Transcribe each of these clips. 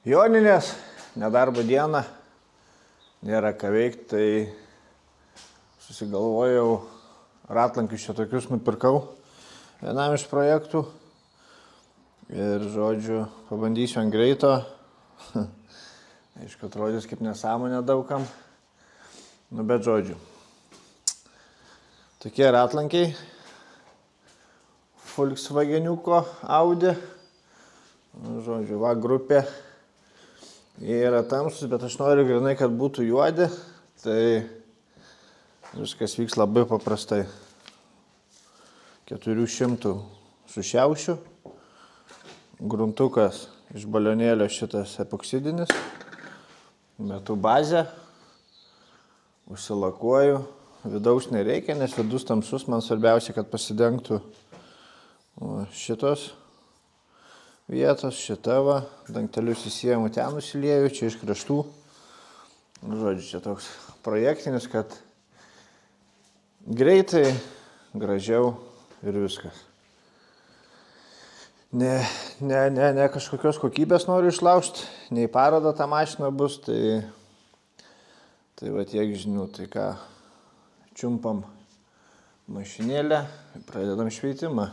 Joninės, nedarbo diena, nėra ką veikti, tai susigalvojau ratlankius čia tokius nupirkau vienam iš projektų ir, žodžiu, pabandysiu ant greito. Aišku, atrodys kaip nesąmonė daugam, bet, žodžiu, tokie ratlankiai Volkswageniuko Audi, žodžiu, va grupė. Jie yra tamsus, bet aš noriu grinai, kad būtų juodi, tai viskas vyks labai paprastai. 400 sušiaušiu, gruntukas iš balionėlio šitas epoksidinis, metu bazę, užsilakuoju, vidaus nereikia, nes vidus tamsus, man svarbiausia, kad pasidengtų šitos vietos, šita va, dangtelius įsijėmų ten nusilieju, čia iš kraštų. Žodžiu, čia toks projektinis, kad greitai, gražiau ir viskas. Ne kažkokios kokybės noriu išlaužti, nei paroda tą mašiną bus, tai va tiek žinių, tai ką, čiumpam mašinėlę, pradedam šveitimą.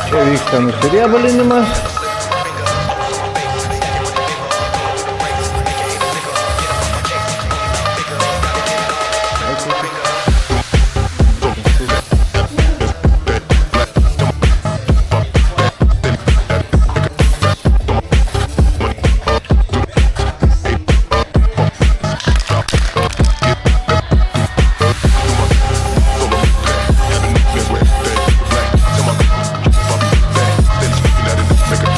Čia vyksta nusiriebalinimas. Make a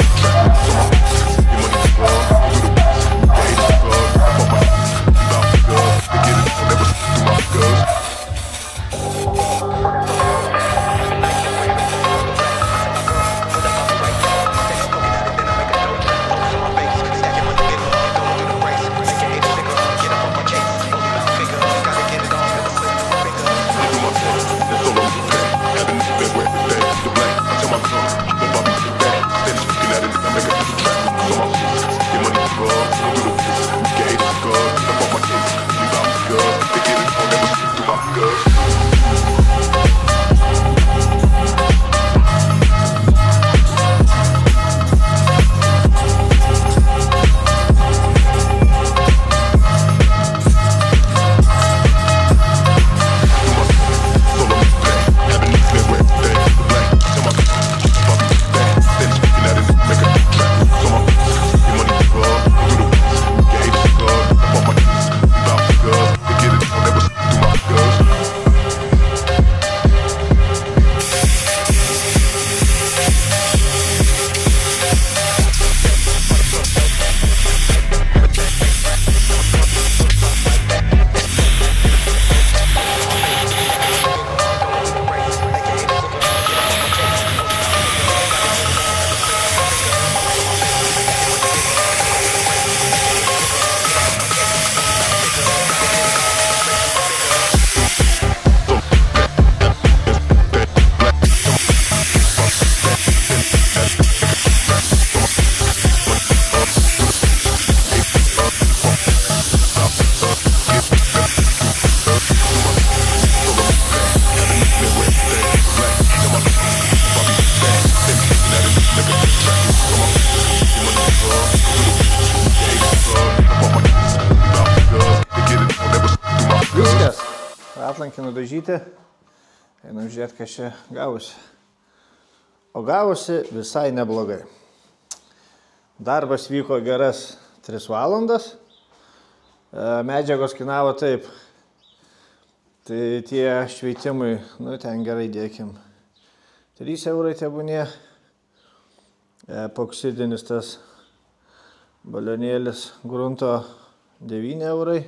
Viskas. Atlankį nudažyti. Einam žiūrėti, kas čia gavosi. O gavosi visai neblogai. Darbas vyko geras 3 valandas. Medžiagos kainavo taip. Tai tie šveitimai, nu ten gerai dėkim. 3 eurai tebūnie. Epoksidinis tas balionėlis grunto 9 eurai.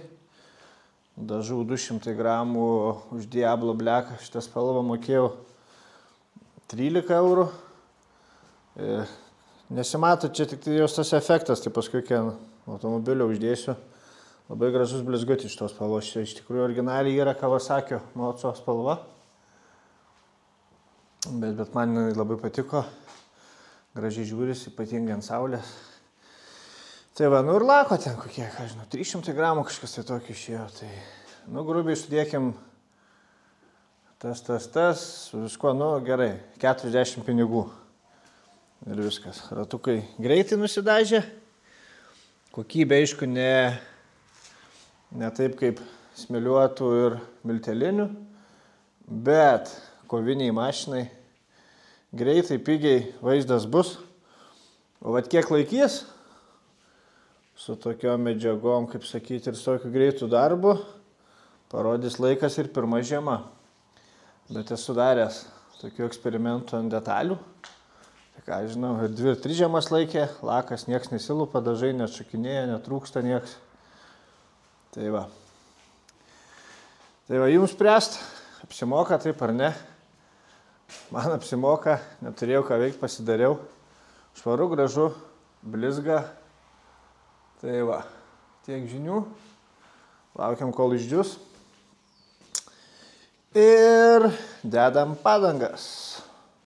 Dažų 200 gramų už Diablo Black, šitą spalvą mokėjau 13 eurų. Nesimato, čia tik tai jos tas efektas, tai paskui automobilio uždėsiu. Labai gražus blizgutis šitos spalvos. Iš tikrųjų originaliai yra Kawasaki Moco spalva. Bet man labai patiko. Gražiai žiūris, ypatingai ant saulės. Tai va, nu ir lako ten kokie, ką žinau, 300 gramų kažkas tai tokio išėjo. Tai, nu, grubiai sudėkim tas, su viskuo, nu, gerai, 40 pinigų. Ir viskas. Ratukai greitai nusidažė. Kokybė, aišku, ne taip kaip smėliuotų ir miltelinių, bet koviniai mašinai greitai, pigiai vaizdas bus. O vat kiek laikys su tokiom medžiagom, kaip sakyti, ir su tokiu greitų darbu, parodys laikas ir pirma žiema. Bet esu daręs tokių eksperimentų ant detalių. Tai ką žinau, ir 2-3 žiemas laikė, lakas nieks nesilupa, dažai neatšakinėja, netrūksta nieks. Tai va, jums spręst, apsimoka taip ar ne. Man apsimoka, neturėjau ką veikti, pasidariau. Švaru, gražu, blizga. Tai va, tiek žinių. Laukiam, kol išdžius. Ir dedam padangas.